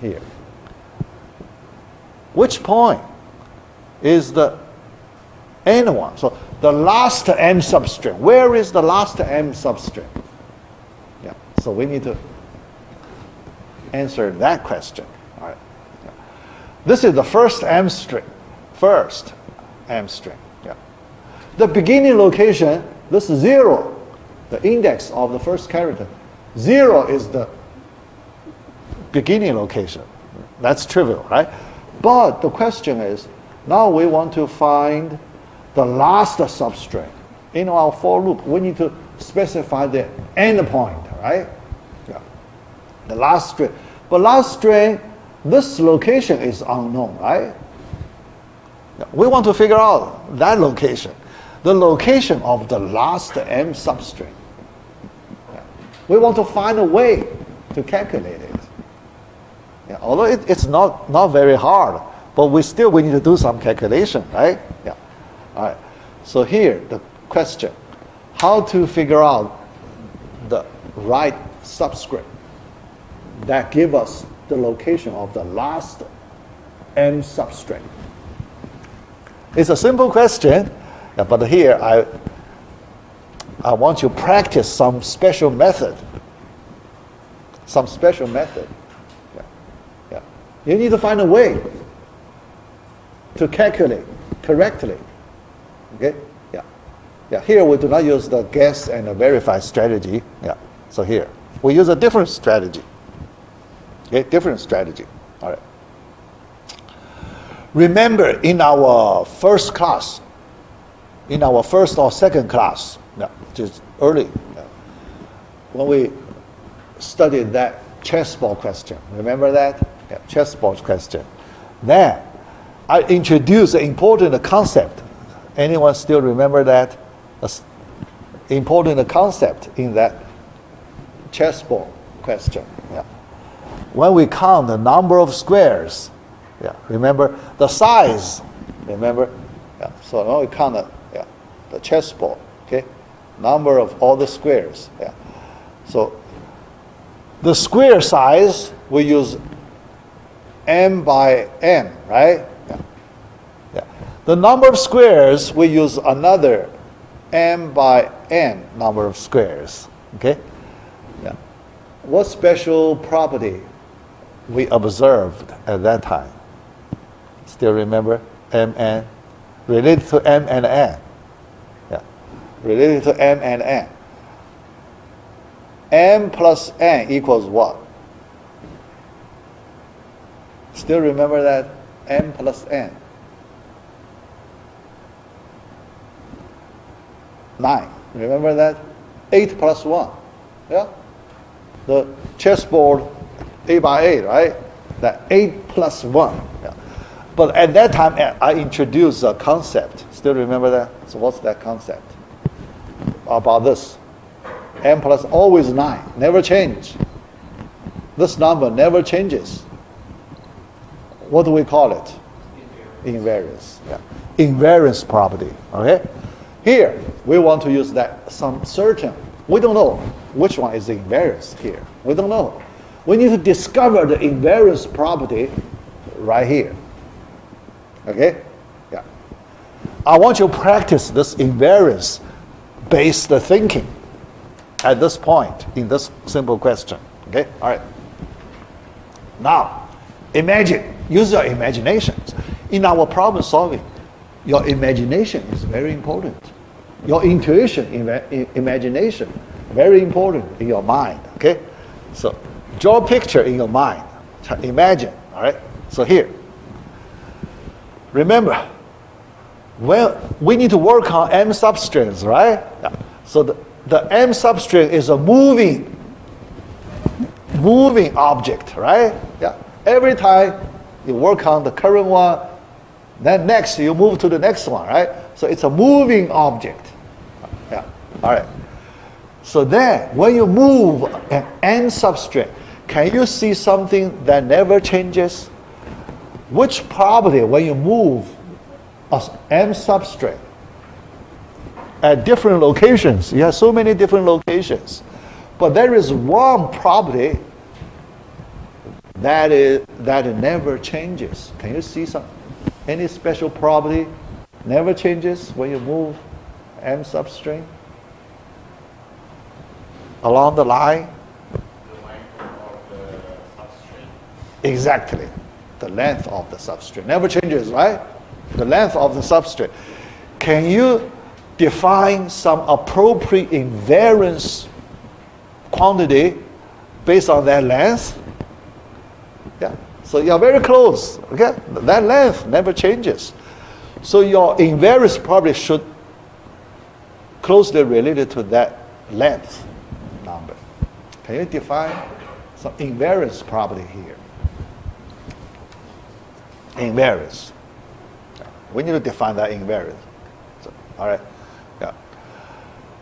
here, which point is the end one? So the last M substring. Where is the last M substring? Yeah. So we need to answer that question. All right. Yeah. This is the first M string. First M string. Yeah. The beginning location. This is 0. The index of the first character. 0 is the beginning location. That's trivial, right? But the question is, now we want to find the last substring. In our for loop, we need to specify the end point, right? Yeah. The last string. But last string, this location is unknown, right? Yeah. We want to figure out that location. The location of the last M substring. Yeah. We want to find a way to calculate it. Yeah. Although it's not very hard. But we need to do some calculation, right? Yeah. All right. So here, the question, how to figure out the right subscript that give us the location of the last M substring. It's a simple question, but here I want you to practice some special method. Yeah. Yeah. You need to find a way to calculate correctly. Okay? Yeah. Yeah. Here we do not use the guess and the verify strategy. Yeah. So here we use a different strategy. Okay, different strategy. All right. Remember in our first class, in our first or second class, just early, when we studied that chessboard question. Remember that? Yeah, chessboard question. Then I introduced an important concept. Anyone still remember that? Important concept in that chessboard question. Yeah. When we count the number of squares, yeah, remember the size. Remember? Yeah. So now we count the chessboard. Okay, number of all the squares. Yeah. So the square size we use m by n, right? Yeah. Yeah. The number of squares we use another m by n number of squares. Okay. Yeah. What special property we observed at that time? Still remember mn? Related to m and n. Yeah. Related to m and n. M plus n equals what? Still remember that? M plus n. 9. Remember that? 8 plus 1. Yeah? The chessboard 8 by 8, right? That 8 plus 1. Yeah. But at that time, I introduced a concept. Still remember that? So what's that concept? About this. M plus always 9. Never change. This number never changes. What do we call it? Invariance. Yeah. Invariance property. Okay? Here, we want to use that some certain. We don't know which one is the invariance here. We don't know. We need to discover the invariance property right here. Okay? Yeah. I want you to practice this invariance-based thinking at this point in this simple question. Okay? All right. Now, imagine. Use your imaginations. In our problem solving, your imagination is very important. Your intuition, imagination, very important in your mind. Okay? So, draw a picture in your mind. Imagine. All right? So here. Remember, well, we need to work on M substrings, right? Yeah. So the M substring is a moving object, right? Yeah. Every time you work on the current one, then next you move to the next one, right? So it's a moving object. Yeah. All right. So then, when you move an N substring, can you see something that never changes? Which property, when you move an M substring at different locations, you have so many different locations, but there is one property that never changes. Can you see any special property never changes when you move M substring along the line? The length of the substrate. Exactly. The length of the substrate never changes, right? The length of the substrate. Can you define some appropriate invariance quantity based on that length? Yeah. So you're very close. Okay? That length never changes. So your invariance probably should closely related to that length number. Can you define some invariance property here? Invariance. We need to define that invariance. So, all right. Yeah.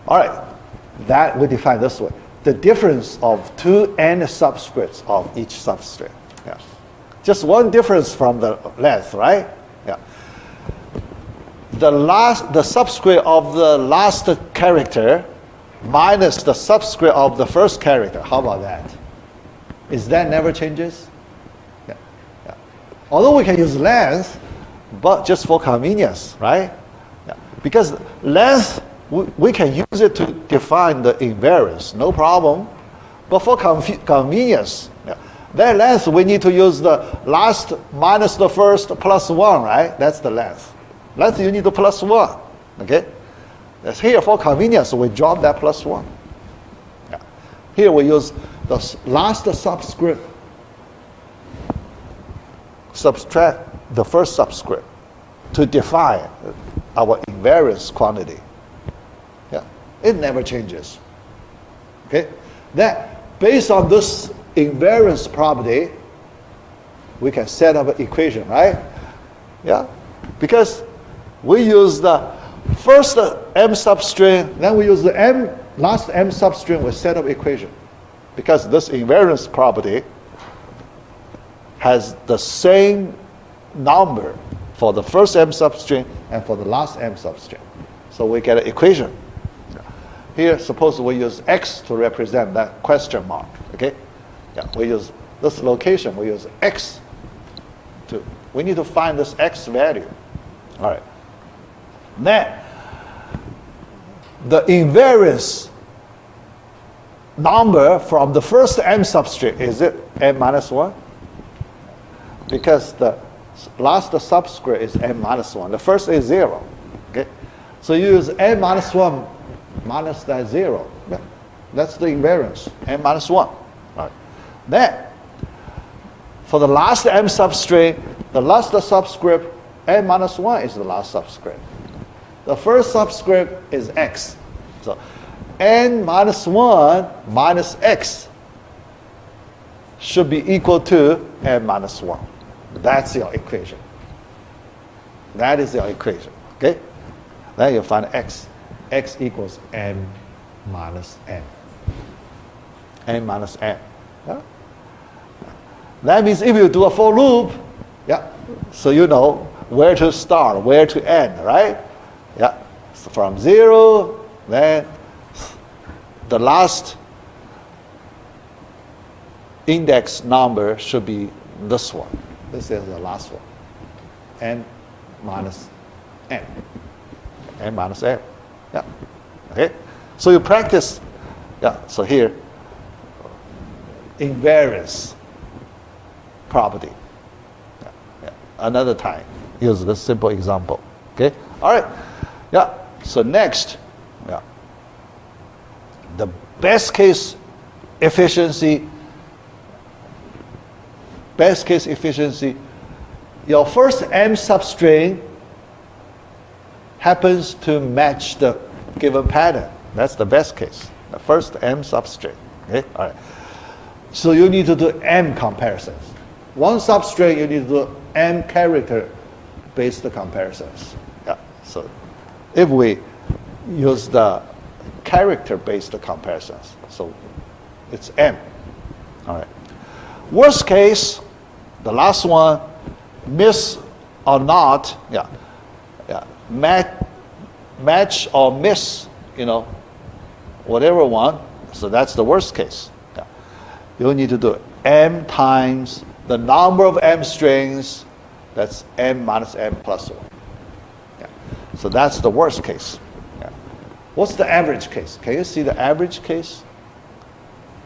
All right. That we define this way. The difference of two n subscripts of each substrate. Yeah. Just one difference from the length, right? Yeah. The subscript of the last character minus the subscript of the first character. How about that? Is that never changes? Yeah. Yeah. Although we can use length, but just for convenience, right? Yeah. Because length, we can use it to define the invariance, no problem. But for convenience, yeah, that length, we need to use the last minus the first plus 1, right? That's the length. Length, you need to plus 1, okay? That's here for convenience, we drop that plus 1. Yeah. Here we use the last subscript, subtract the first subscript to define our invariance quantity. Yeah, it never changes. Okay, then based on this invariance property, we can set up an equation, right? Yeah, because we use the first M substring, then we use the last M substring, we set up equation. Because this invariance property has the same number for the first M substring and for the last M substring. So we get an equation. here, suppose we use x to represent that question mark, okay? Yeah, we use this location, we use x to, we need to find this x value. All right. Then, the invariance number from the first m substrate, is it m minus 1? Because the last subscript is m minus 1. The first is 0. Okay? So you use m minus 1 minus that 0. Yeah. That's the invariance, m minus 1. Right. Then, for the last m substrate, the last subscript, m minus 1 is the last subscript. The first subscript is x. So n minus 1 minus x should be equal to m minus 1. That's your equation. That is your equation. Okay? Then you find x. X equals m minus n. n minus n. Yeah? That means if you do a for loop, yeah, so you know where to start, where to end, right? Yeah. So from 0, then the last index number should be this one. This is the last one. n minus n. n minus n. Yeah. Okay. So you practice. Yeah. So here, invariance property. Yeah. Yeah. Another time, use this simple example. Okay. All right. Yeah. So next, yeah. The best case efficiency. Best case efficiency. Your first m substring happens to match the given pattern. That's the best case. The first m substring. Okay. All right. So you need to do m comparisons. One substring you need to do m character-based comparisons. Yeah. So if we use the character-based comparisons, so it's m. All right. Worst case, the last one, miss or not, yeah, yeah, match or miss, whatever one. So that's the worst case. Yeah. You need to do m times the number of m strings. That's m minus m plus 1. Yeah. So that's the worst case. Yeah. What's the average case? Can you see the average case?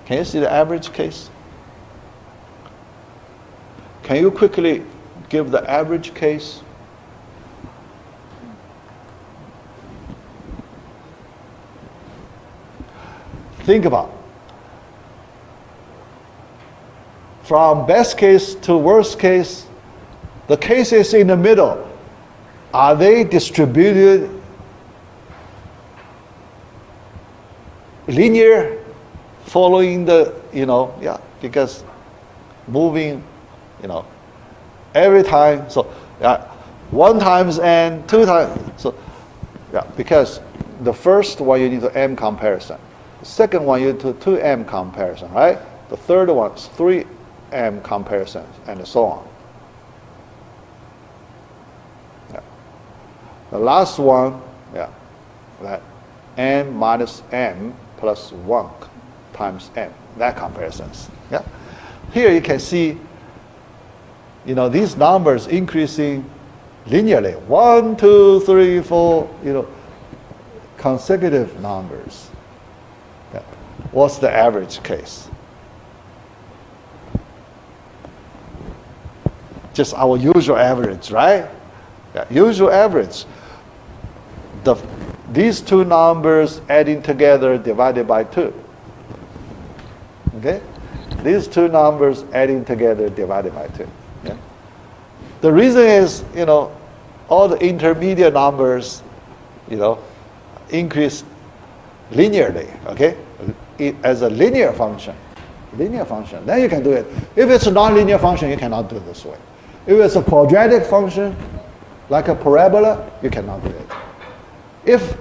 Can you see the average case? Can you quickly give the average case? Think about. From best case to worst case, the cases in the middle, are they distributed linear, following the, because moving, every time, so yeah, 1 times n, 2 times, so yeah, because the first one you need to m comparison, the second one you need to 2m comparison, right? The third one is 3m comparisons, and so on. Yeah. The last one, yeah, that n minus m plus 1 times m, that comparisons. Yeah. Here you can see, these numbers increasing linearly. 1, 2, 3, 4, consecutive numbers. Yeah. What's the average case? Just our usual average, right? Yeah, usual average. These two numbers adding together divided by 2. Okay? These two numbers adding together divided by 2. Yeah? The reason is, all the intermediate numbers, increase linearly, okay? As a linear function. Linear function. Then you can do it. If it's a nonlinear function, you cannot do it this way. If it's a quadratic function, like a parabola, you cannot do it. If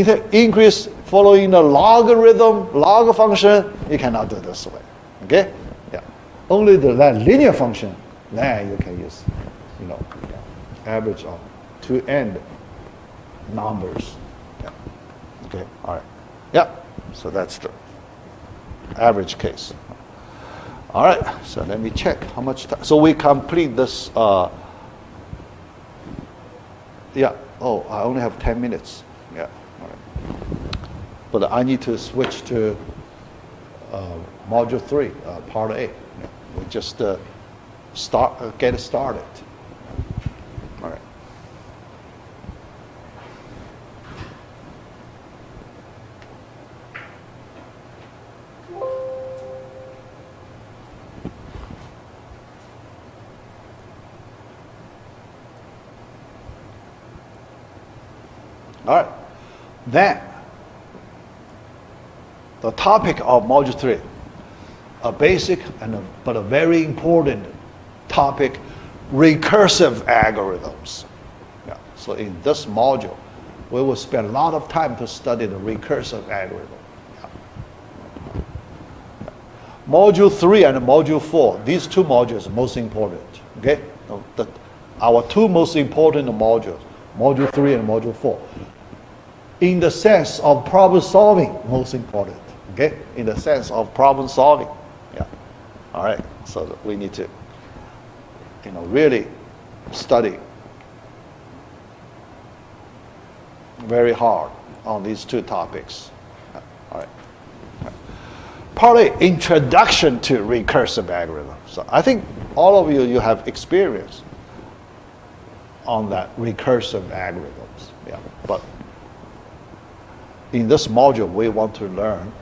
it increase following the log function, you cannot do it this way. Okay? Yeah. Only that linear function, then you can use, average of 2 end numbers. Yeah. Okay. All right. Yeah, so that's the average case. All right, so let me check how much time. So we complete this, yeah, oh, I only have 10 minutes. Yeah, all right. But I need to switch to module 3, part A. Yeah. We just get started. All right. All right. Then, the topic of module 3, a basic but a very important topic, recursive algorithms. Yeah. So in this module, we will spend a lot of time to study the recursive algorithm. Yeah. Yeah. Module 3 and module 4, these two modules are most important. Okay? Our two most important modules, module 3 and module 4. In the sense of problem solving, most important. Okay? In the sense of problem solving. Yeah. All right. So we need to, really study very hard on these two topics. Yeah. All right. Part A, introduction to recursive algorithms. So I think all of you have experience on that recursive algorithms. Yeah. But in this module, we want to learn,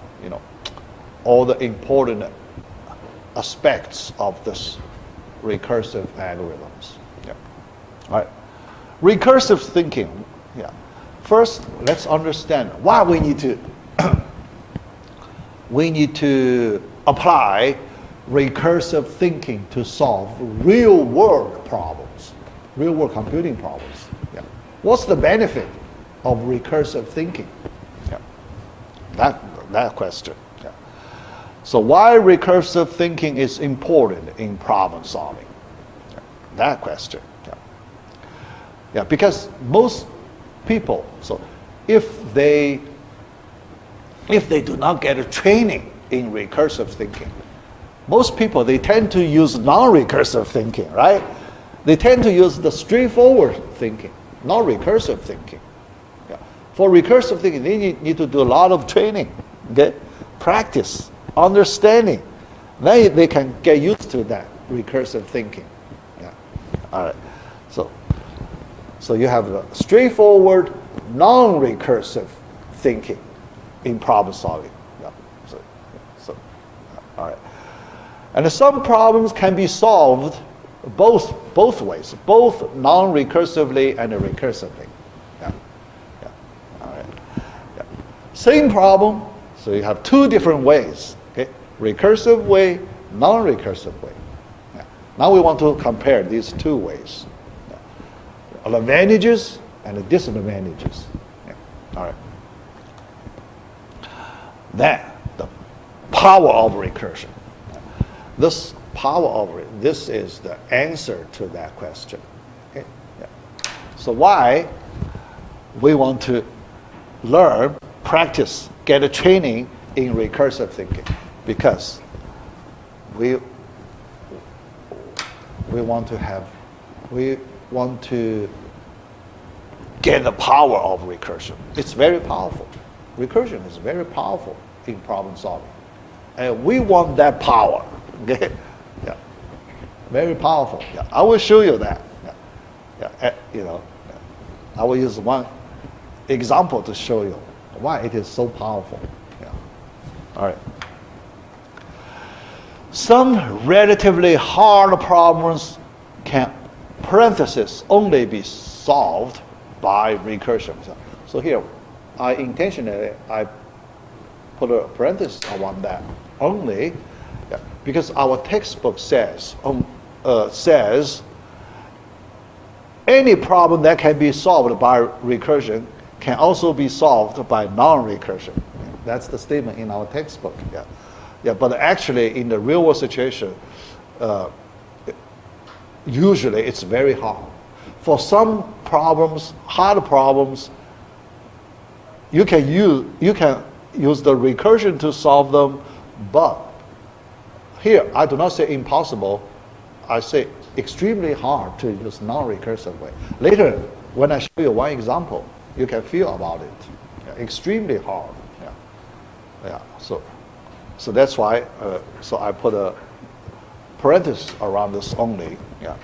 all the important aspects of this recursive algorithms. Yeah. All right. Recursive thinking. Yeah. First, let's understand why we need to apply recursive thinking to solve real-world problems, real-world computing problems. Yeah. What's the benefit of recursive thinking? Yeah. That question. Yeah. So why recursive thinking is important in problem solving? Yeah. That question. Yeah. Yeah, because most people, so if they do not get a training in recursive thinking, most people, they tend to use non-recursive thinking, right? They tend to use the straightforward thinking, not recursive thinking. Yeah. For recursive thinking, they need to do a lot of training, okay? Practice, understanding. Then they can get used to that recursive thinking. Yeah. All right. So you have the straightforward, non-recursive thinking in problem solving. Yeah. So, all right. And some problems can be solved both ways, both non-recursively and recursively. Yeah. Yeah. All right. Yeah. Same problem, so you have two different ways. Okay. Recursive way, non-recursive way. Yeah. Now we want to compare these two ways. Yeah. Advantages and disadvantages. Yeah. All right. Then the power of recursion. This this is the answer to that question. Okay? Yeah. So why we want to learn, practice, get a training in recursive thinking? Because we want to get the power of recursion. It's very powerful. Recursion is very powerful in problem solving. And we want that power. Okay? Yeah. Very powerful. Yeah. I will show you that. Yeah. Yeah. Yeah. I will use one example to show you why it is so powerful. Yeah. All right. Some relatively hard problems can, parenthesis, only be solved by recursion. So here, I intentionally put a parenthesis on that only. Yeah, because our textbook says any problem that can be solved by recursion can also be solved by non-recursion. That's the statement in our textbook. Yeah, yeah. But actually, in the real world situation, usually it's very hard. For some problems, hard problems, you can use the recursion to solve them, but here I do not say impossible, I say extremely hard to use non-recursive way. Later, when I show you one example, you can feel about it. Yeah, extremely hard. Yeah, yeah. So that's why. So I put a parenthesis around this only. Yeah.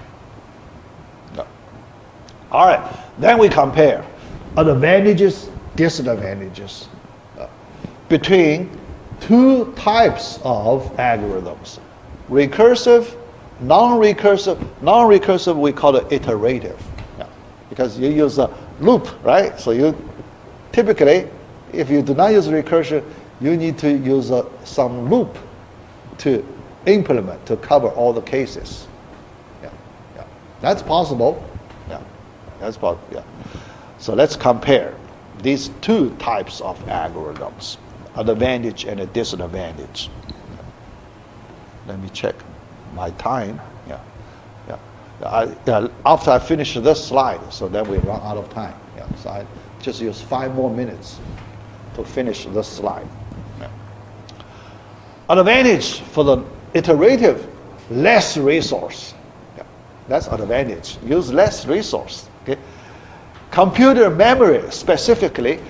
Yeah. All right. Then we compare advantages, disadvantages between two types of algorithms: recursive, non-recursive. Non-recursive we call it iterative, yeah, because you use a loop, right? So you typically, if you do not use recursion, you need to use some loop to implement to cover all the cases. Yeah, yeah, that's possible. Yeah, that's possible. Yeah. So let's compare these two types of algorithms: advantage and a disadvantage. Let me check my time. Yeah, yeah. After I finish this slide, so then we run out of time. Yeah, so I just use 5 more minutes to finish this slide. Yeah. Advantage for the iterative: less resource. Yeah, that's advantage. Use less resource. Okay. Computer memory, specifically,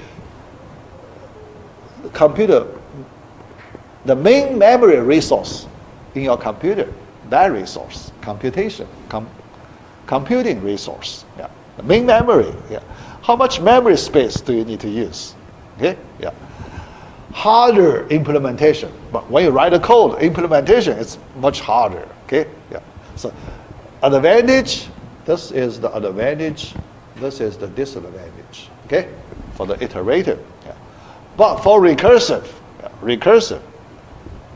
the main memory resource in your computer, that resource, computing resource, yeah, the main memory, yeah. How much memory space do you need to use? Okay, yeah. Harder implementation, but when you write a code, implementation is much harder. Okay, yeah. So, advantage. This is the advantage. This is the disadvantage. Okay, for the iterative. Yeah. But for recursive,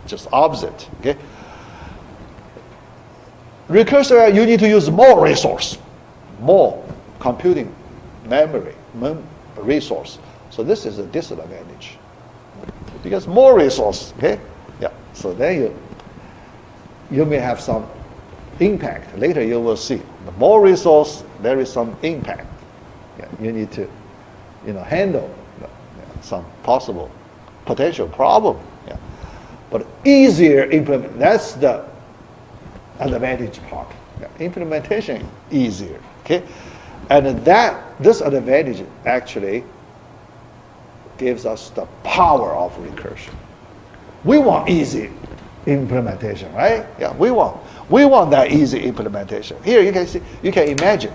just opposite. Okay. Recursive, you need to use more resource, more computing memory, resource. So this is a disadvantage. Because more resource, okay? Yeah. So then you may have some impact. Later you will see. The more resource, there is some impact. Yeah, you need to, handle some possible potential problem. Yeah. But easier implement. That's the advantage part. Yeah. Implementation easier. Okay, and this advantage actually gives us the power of recursion. We want easy implementation, right? Yeah, we want that easy implementation. Here you can see, you can imagine.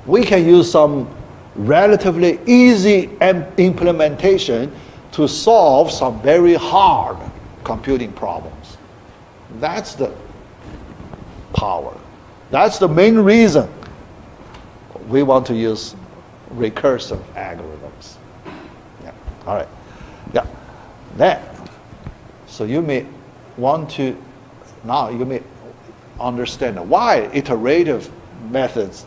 We can use some relatively easy implementation to solve some very hard computing problems. That's the power. That's the main reason we want to use recursive algorithms. Yeah. All right. Yeah. Then, so you may want to, now you may understand why iterative methods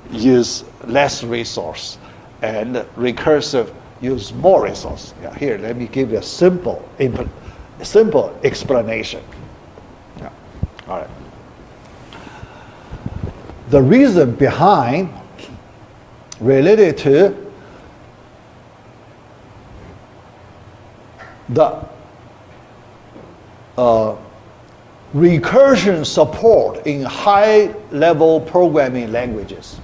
use less resource and recursive use more resource. Yeah, here, let me give you a simple explanation. Yeah. All right. The reason behind related to the recursion support in high-level programming languages.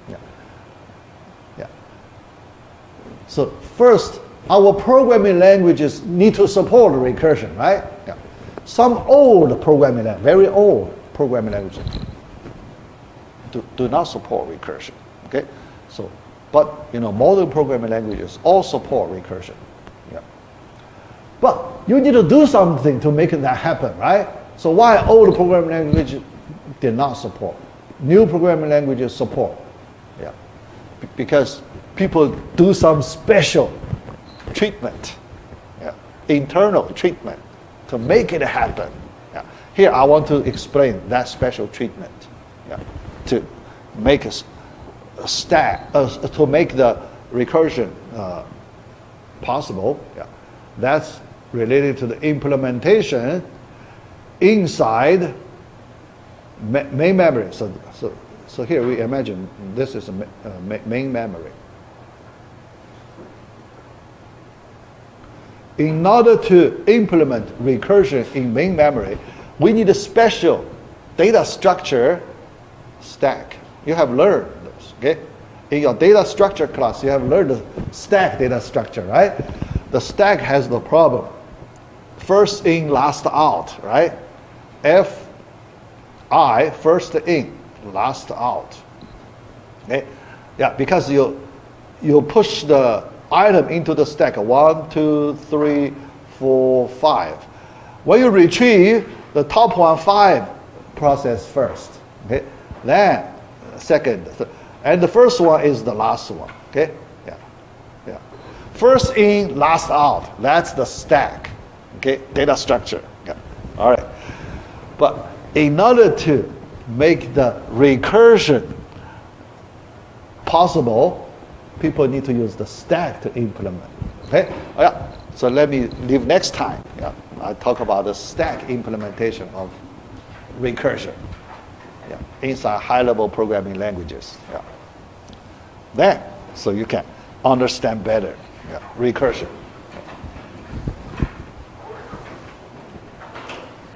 Yeah. Yeah. So first, our programming languages need to support recursion, right? Yeah. Some old programming languages, very old programming languages, do not support recursion. Okay, so but modern programming languages all support recursion. Yeah. But you need to do something to make that happen, right? So why old programming languages did not support? New programming languages support. Yeah. Because people do some special treatment, yeah, internal treatment to make it happen. Yeah. Here I want to explain that special treatment. Yeah. To make a stack, to make the recursion possible. Yeah. That's related to the implementation inside main memory. So here we imagine this is a main memory. in order to implement recursion in main memory, we need a special data structure stack. You have learned this, okay? In your data structure class, you have learned the stack data structure, right? The stack has the problem. First in, last out, right? Fi, first in, last out. Okay? Yeah, because you push the item into the stack 1, 2, 3, 4, 5. When you retrieve, the top 5 process first. Okay? Then second, and the first one is the last one. Okay? Yeah. Yeah. First in, last out. That's the stack. Okay? Data structure. Yeah. All right. But in order to make the recursion possible, people need to use the stack to implement. Okay? Oh, yeah. So let me leave next time. Yeah. I talk about the stack implementation of recursion. Yeah. Inside high-level programming languages. Yeah. Then, so you can understand better. Yeah. Recursion.